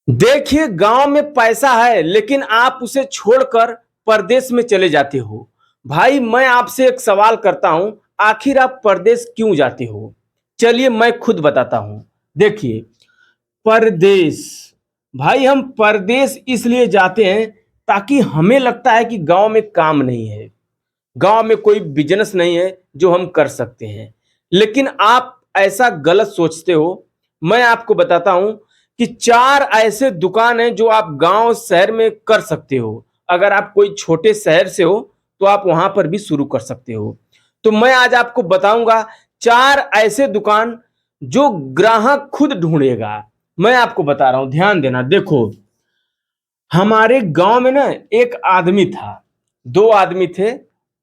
देखिए, गांव में पैसा है लेकिन आप उसे छोड़कर परदेश में चले जाते हो। भाई मैं आपसे एक सवाल करता हूं, आखिर आप परदेश क्यों जाते हो? चलिए मैं खुद बताता हूं। देखिए, परदेश, भाई हम परदेश इसलिए जाते हैं ताकि हमें लगता है कि गांव में काम नहीं है, गांव में कोई बिजनेस नहीं है जो हम कर सकते हैं। लेकिन आप ऐसा गलत सोचते हो। मैं आपको बताता हूं कि चार ऐसे दुकान हैं जो आप गांव शहर में कर सकते हो। अगर आप कोई छोटे शहर से हो तो आप वहां पर भी शुरू कर सकते हो। तो मैं आज आपको बताऊंगा चार ऐसे दुकान जो ग्राहक खुद ढूंढेगा। मैं आपको बता रहा हूं, ध्यान देना। देखो, हमारे गांव में ना एक आदमी था, दो आदमी थे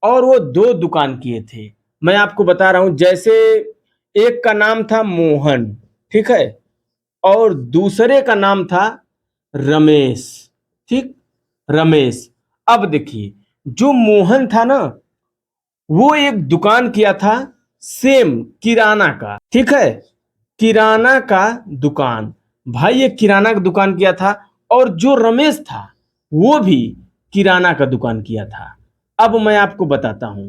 और वो दो दुकान किए थे। मैं आपको बता रहा हूं, जैसे एक का नाम था मोहन, ठीक है, और दूसरे का नाम था रमेश। ठीक, रमेश। अब देखिए, जो मोहन था ना, वो एक दुकान किया था, सेम किराना का, ठीक है, किराना का दुकान। भाई ये किराना का दुकान किया था। और जो रमेश था वो भी किराना का दुकान किया था। अब मैं आपको बताता हूं,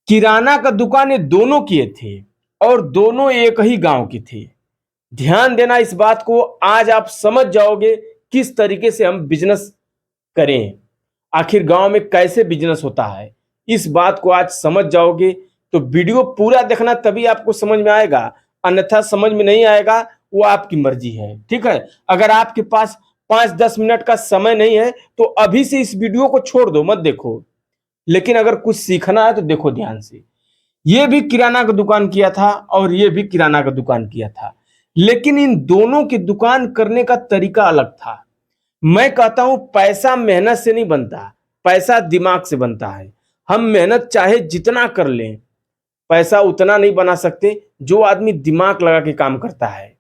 किराना का दुकान ये दोनों किए थे और दोनों एक ही गांव के थे। ध्यान देना इस बात को, आज आप समझ जाओगे किस तरीके से हम बिजनेस करें, आखिर गांव में कैसे बिजनेस होता है। इस बात को आज समझ जाओगे तो वीडियो पूरा देखना, तभी आपको समझ में आएगा, अन्यथा समझ में नहीं आएगा। वो आपकी मर्जी है, ठीक है। अगर आपके पास 5-10 मिनट का समय नहीं है तो अभी से इस वीडियो को छोड़ दो, मत देखो। लेकिन अगर कुछ सीखना है तो देखो ध्यान से। ये भी किराना का दुकान किया था और ये भी किराना का दुकान किया था, लेकिन इन दोनों की दुकान करने का तरीका अलग था। मैं कहता हूं पैसा मेहनत से नहीं बनता, पैसा दिमाग से बनता है। हम मेहनत चाहे जितना कर लें, पैसा उतना नहीं बना सकते जो आदमी दिमाग लगा के काम करता है,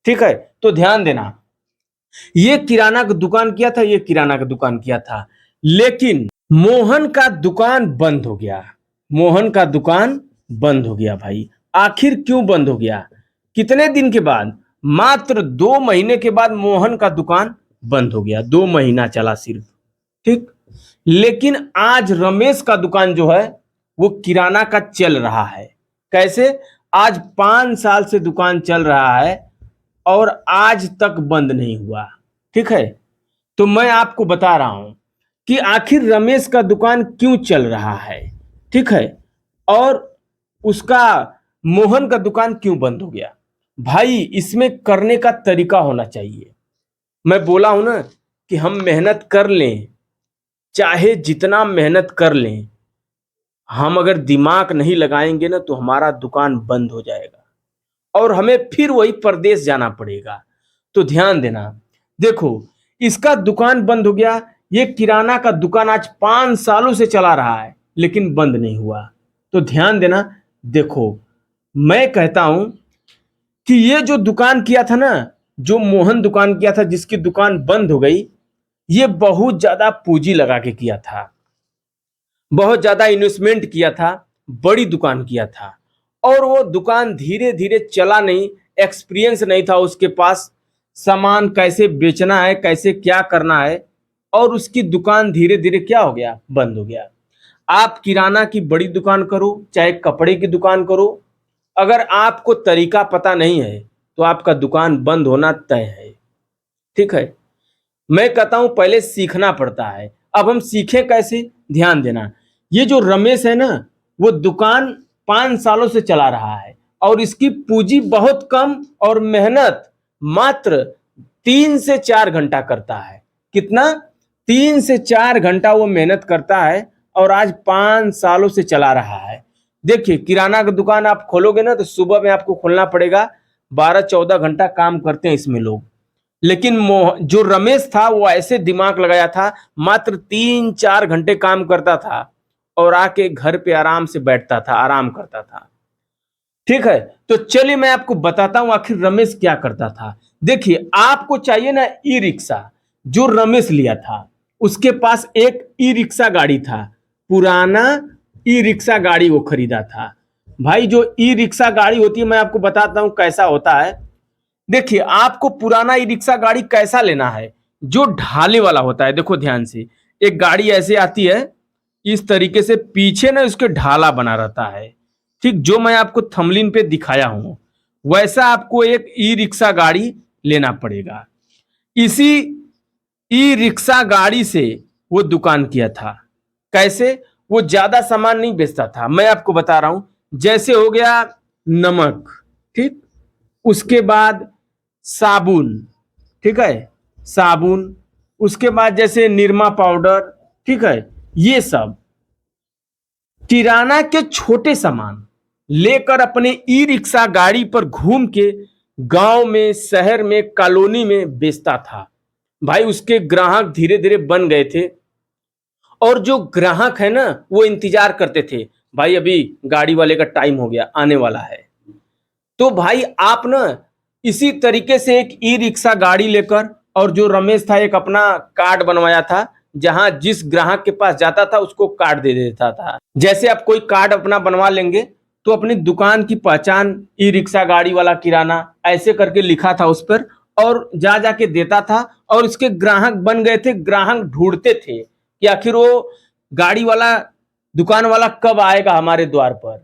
ठीक है। तो ध्यान देना, ये किराना का दुकान किया था, ये किराना का दुकान किया था, लेकिन मोहन का दुकान बंद हो गया। मोहन का दुकान बंद हो गया भाई। आखिर क्यों बंद हो गया? कितने दिन के बाद? मात्र 2 महीने के बाद मोहन का दुकान बंद हो गया। 2 महीना चला सिर्फ, ठीक। लेकिन आज रमेश का दुकान जो है वो किराना का चल रहा है। कैसे? आज 5 साल से दुकान चल रहा है और आज तक बंद नहीं हुआ, ठीक है। तो मैं आपको बता रहा हूं कि आखिर रमेश का दुकान क्यों चल रहा है, ठीक है, और उसका मोहन का दुकान क्यों बंद हो गया। भाई इसमें करने का तरीका होना चाहिए। मैं बोला हूं ना कि हम मेहनत कर लें, चाहे जितना मेहनत कर लें, हम अगर दिमाग नहीं लगाएंगे ना तो हमारा दुकान बंद हो जाएगा और हमें फिर वही परदेश जाना पड़ेगा। तो ध्यान देना। देखो, इसका दुकान बंद हो गया। ये किराना का दुकान आज 5 सालों से चला रहा है लेकिन बंद नहीं हुआ। तो ध्यान देना। देखो, मैं कहता हूं कि ये जो दुकान किया था ना, जो मोहन दुकान किया था जिसकी दुकान बंद हो गई, ये बहुत ज्यादा पूंजी लगा के किया था, बहुत ज्यादा इन्वेस्टमेंट किया था, बड़ी दुकान किया था। और वो दुकान धीरे धीरे चला नहीं, एक्सपीरियंस नहीं था उसके पास, सामान कैसे बेचना है, कैसे क्या करना है, और उसकी दुकान धीरे धीरे क्या हो गया, बंद हो गया। आप किराना की बड़ी दुकान करो चाहे कपड़े की दुकान करो, अगर आपको तरीका पता नहीं है तो आपका दुकान बंद होना तय है, ठीक है। मैं कहता हूं पहले सीखना पड़ता है। अब हम सीखें कैसे? ध्यान देना। ये जो रमेश है ना, वो दुकान 5 सालों से चला रहा है और इसकी पूंजी बहुत कम और मेहनत मात्र 3 से 4 घंटा करता है। कितना? 3 से 4 घंटा वो मेहनत करता है और आज 5 सालों से चला रहा है। देखिए, किराना का दुकान आप खोलोगे ना तो सुबह में आपको खोलना पड़ेगा, 12-14 घंटा काम करते हैं इसमें लोग। लेकिन जो रमेश था वो ऐसे दिमाग लगाया था, मात्र 3-4 घंटे काम करता था और आके घर पे आराम से बैठता था, आराम करता था, ठीक है। तो चलिए मैं आपको बताता हूं आखिर रमेश क्या करता था। देखिए, आपको चाहिए ना ई रिक्शा, जो रमेश लिया था उसके पास एक ई रिक्शा गाड़ी था, पुराना ई रिक्शा गाड़ी वो खरीदा था। भाई जो ई रिक्शा गाड़ी होती है, मैं आपको बताता हूं कैसा होता है। देखिए आपको पुराना ई रिक्शा गाड़ी कैसा लेना है, जो ढाले वाला होता है। देखो ध्यान से, एक गाड़ी ऐसे आती है, इस तरीके से पीछे ना उसके ढाला बना रहता है, ठीक जो मैं आपको थंबनेल पे दिखाया हूं, वैसा आपको एक ई रिक्शा गाड़ी लेना पड़ेगा। इसी ई रिक्शा गाड़ी से वो दुकान किया था। कैसे? वो ज्यादा सामान नहीं बेचता था, मैं आपको बता रहा हूं। जैसे हो गया नमक, ठीक, उसके बाद साबुन, ठीक है, साबुन, उसके बाद जैसे निरमा पाउडर, ठीक है, ये सब किराना के छोटे सामान लेकर अपने ई रिक्शा गाड़ी पर घूम के गांव में, शहर में, कॉलोनी में बेचता था। भाई उसके ग्राहक धीरे धीरे बन गए थे, और जो ग्राहक है ना वो इंतजार करते थे, भाई अभी गाड़ी वाले का टाइम हो गया, आने वाला है। तो भाई आप ना इसी तरीके से एक ई रिक्शा गाड़ी लेकर, और जो रमेश था एक अपना कार्ड बनवाया था, जहां जिस ग्राहक के पास जाता था उसको कार्ड दे देता था। जैसे आप कोई कार्ड अपना बनवा लेंगे तो अपनी दुकान की पहचान ई रिक्शा गाड़ी वाला किराना ऐसे करके लिखा था उस पर, और जा जाके देता था, और उसके ग्राहक बन गए थे। ग्राहक ढूंढते थे कि आखिर वो गाड़ी वाला, दुकान वाला कब आएगा हमारे द्वार पर।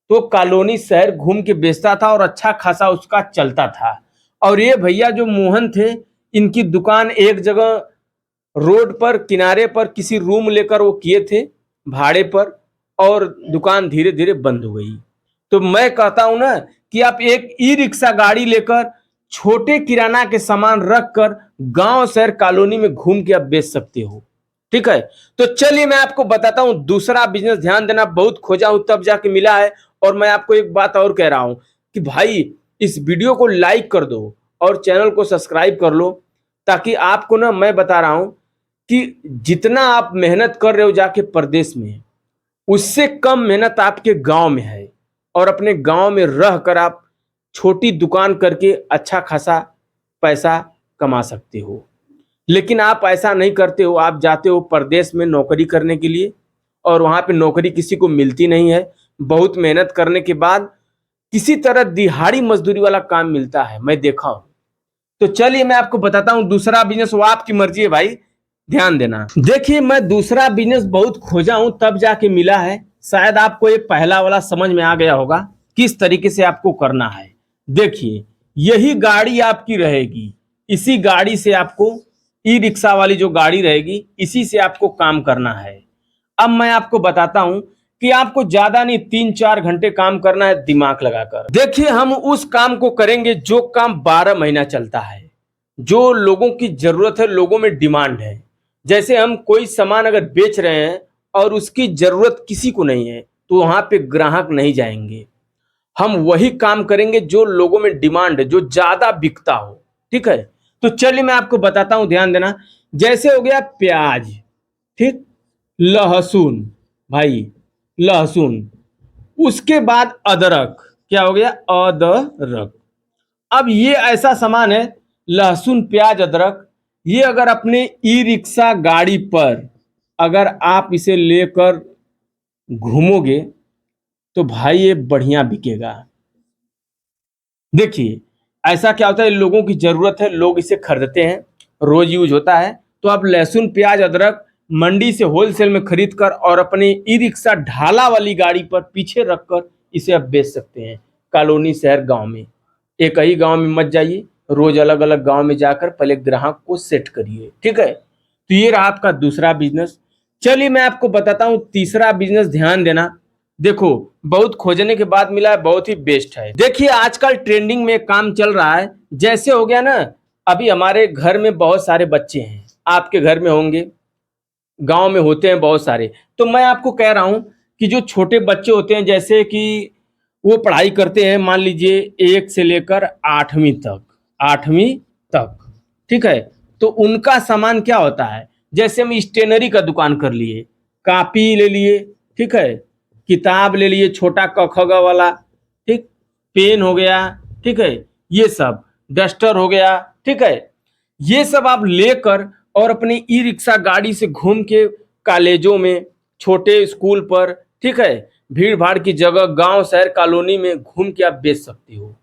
तो कॉलोनी शहर घूम के बेचता था और अच्छा खासा उसका चलता था। और ये भैया जो मोहन थे, इनकी दुकान एक जगह रोड पर किनारे पर किसी रूम लेकर वो किए थे भाड़े पर, और दुकान धीरे धीरे बंद हो गई। तो मैं कहता हूं ना कि आप एक ई रिक्शा गाड़ी लेकर छोटे किराना के सामान रख कर गांव शहर कॉलोनी में घूम के आप बेच सकते हो, ठीक है। तो चलिए मैं आपको बताता हूं दूसरा बिजनेस, ध्यान देना, बहुत खोजा हूं तब जाके मिला है। और मैं आपको एक बात और कह रहा हूं कि भाई इस वीडियो को लाइक कर दो और चैनल को सब्सक्राइब कर लो, ताकि आपको ना मैं बता रहा हूं कि जितना आप मेहनत कर रहे हो जाके प्रदेश में, उससे कम मेहनत आपके गांव में है। और अपने गांव में रहकर आप छोटी दुकान करके अच्छा खासा पैसा कमा सकते हो। लेकिन आप ऐसा नहीं करते हो, आप जाते हो प्रदेश में नौकरी करने के लिए, और वहां पे नौकरी किसी को मिलती नहीं है। बहुत मेहनत करने के बाद किसी तरह दिहाड़ी मजदूरी वाला काम मिलता है, मैं देखा हूं। तो चलिए मैं आपको बताता हूं दूसरा बिजनेस, वो आपकी मर्जी है भाई, ध्यान देना। देखिए मैं दूसरा बिजनेस बहुत खोजा हूं तब जाके मिला है। शायद आपको ये पहला वाला समझ में आ गया होगा किस तरीके से आपको करना है। देखिए यही गाड़ी आपकी रहेगी, इसी गाड़ी से आपको, ई रिक्शा वाली जो गाड़ी रहेगी, इसी से आपको काम करना है। अब मैं आपको बताता हूं कि आपको ज्यादा नहीं 3-4 घंटे काम करना है दिमाग लगाकर। देखिए हम उस काम को करेंगे जो काम 12 महीना चलता है, जो लोगों की जरूरत है, लोगों में डिमांड है। जैसे हम कोई सामान अगर बेच रहे हैं और उसकी जरूरत किसी को नहीं है, तो वहां पे ग्राहक नहीं जाएंगे। हम वही काम करेंगे जो लोगों में डिमांड है, जो ज्यादा बिकता हो, ठीक है। तो चलिए मैं आपको बताता हूं, ध्यान देना। जैसे हो गया प्याज, ठीक, लहसुन, भाई लहसुन, उसके बाद अदरक, क्या हो गया, अदरक। अब ये ऐसा सामान है, लहसुन प्याज अदरक, ये अगर अपने ई रिक्शा गाड़ी पर अगर आप इसे लेकर घूमोगे तो भाई ये बढ़िया बिकेगा। देखिए ऐसा क्या होता है, लोगों की जरूरत है, लोग इसे खरीदते हैं, रोज यूज होता है। तो आप लहसुन प्याज अदरक मंडी से होलसेल में खरीद कर और अपने ई रिक्शा ढाला वाली गाड़ी पर पीछे रखकर इसे आप बेच सकते हैं कॉलोनी शहर गांव में। एक ही गांव में मत जाइए, रोज अलग अलग गांव में जाकर पहले ग्राहक को सेट करिए, ठीक है। तो ये रहा आपका दूसरा बिजनेस। चलिए मैं आपको बताता हूं तीसरा बिजनेस, ध्यान देना। देखो बहुत खोजने के बाद मिला है, बहुत ही बेस्ट है। देखिए आजकल ट्रेंडिंग में काम चल रहा है, जैसे हो गया ना, अभी हमारे घर में बहुत सारे बच्चे हैं, आपके घर में होंगे, गांव में होते हैं बहुत सारे। तो मैं आपको कह रहा हूं कि जो छोटे बच्चे होते हैं, जैसे कि वो पढ़ाई करते हैं, मान लीजिए 1 से लेकर 8वीं तक, 8वीं तक, ठीक है। तो उनका सामान क्या होता है, जैसे हम स्टेशनरी का दुकान कर लिए, कॉपी ले लिए, ठीक है, किताब ले लिए, छोटा क ख ग वाला, ठीक, पेन हो गया, ठीक है, ये सब, डस्टर हो गया, ठीक है, ये सब आप लेकर और अपनी ई रिक्शा गाड़ी से घूम के कॉलेजों में, छोटे स्कूल पर, ठीक है, भीड़ भाड़ की जगह, गांव शहर कॉलोनी में घूम के आप बेच सकते हो।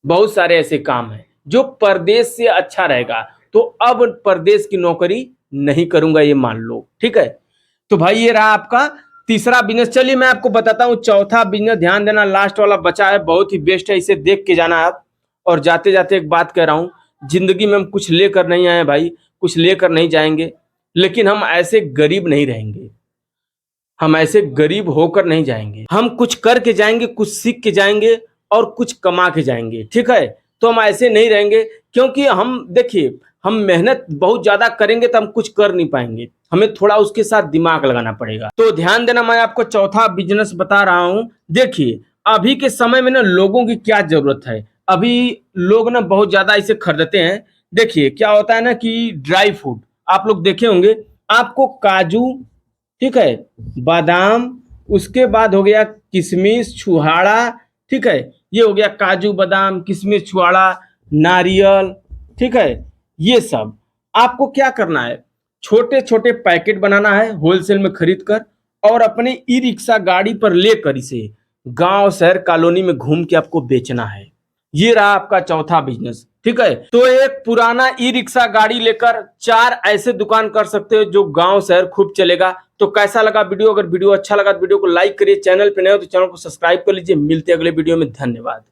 बहुत सारे ऐसे काम हैं, जो परदेश से अच्छा रहेगा। तो अब परदेश की नौकरी नहीं करूंगा, ये मान लो, ठीक है। तो भाई ये रहा आपका तीसरा बिजनेस। चलिए मैं आपको बताता हूँ चौथा बिजनेस, ध्यान देना, लास्ट वाला बचा है, बहुत ही बेस्ट है, इसे देख के जाना आप। और जाते जाते एक बात कह रहा हूँ, जिंदगी में हम कुछ लेकर नहीं आए भाई, कुछ लेकर नहीं जाएंगे, लेकिन हम ऐसे गरीब नहीं रहेंगे, हम ऐसे गरीब होकर नहीं जाएंगे, हम कुछ करके जाएंगे, कुछ सीख के जाएंगे और कुछ कमा के जाएंगे, ठीक है। तो हम ऐसे नहीं रहेंगे, क्योंकि हम देखिए, हम मेहनत बहुत ज्यादा करेंगे तो हम कुछ कर नहीं पाएंगे, हमें थोड़ा उसके साथ दिमाग लगाना पड़ेगा। तो ध्यान देना, मैं आपको चौथा बिजनेस बता रहा हूं। देखिए अभी के समय में ना लोगों की क्या जरूरत है, अभी लोग ना बहुत ज्यादा इसे खरीदते हैं। देखिए क्या होता है ना कि ड्राई फ्रूट आप लोग देखे होंगे, आपको काजू, ठीक है, बादाम, उसके बाद हो गया किशमिश, छुहाड़ा, ठीक है, ये हो गया काजू बादाम किशमिश छुहाड़ा, नारियल, ठीक है। ये सब आपको क्या करना है, छोटे छोटे पैकेट बनाना है होलसेल में खरीद कर, और अपने ई रिक्शा गाड़ी पर लेकर इसे गांव शहर कॉलोनी में घूम के आपको बेचना है। ये रहा आपका चौथा बिजनेस, ठीक है। तो एक पुराना ई रिक्शा गाड़ी लेकर 4 ऐसे दुकान कर सकते हो जो गांव शहर खूब चलेगा। तो कैसा लगा वीडियो, अगर वीडियो अच्छा लगा तो वीडियो को लाइक करिए, चैनल पे नए हो तो चैनल को सब्सक्राइब कर लीजिए। मिलते हैं अगले वीडियो में, धन्यवाद।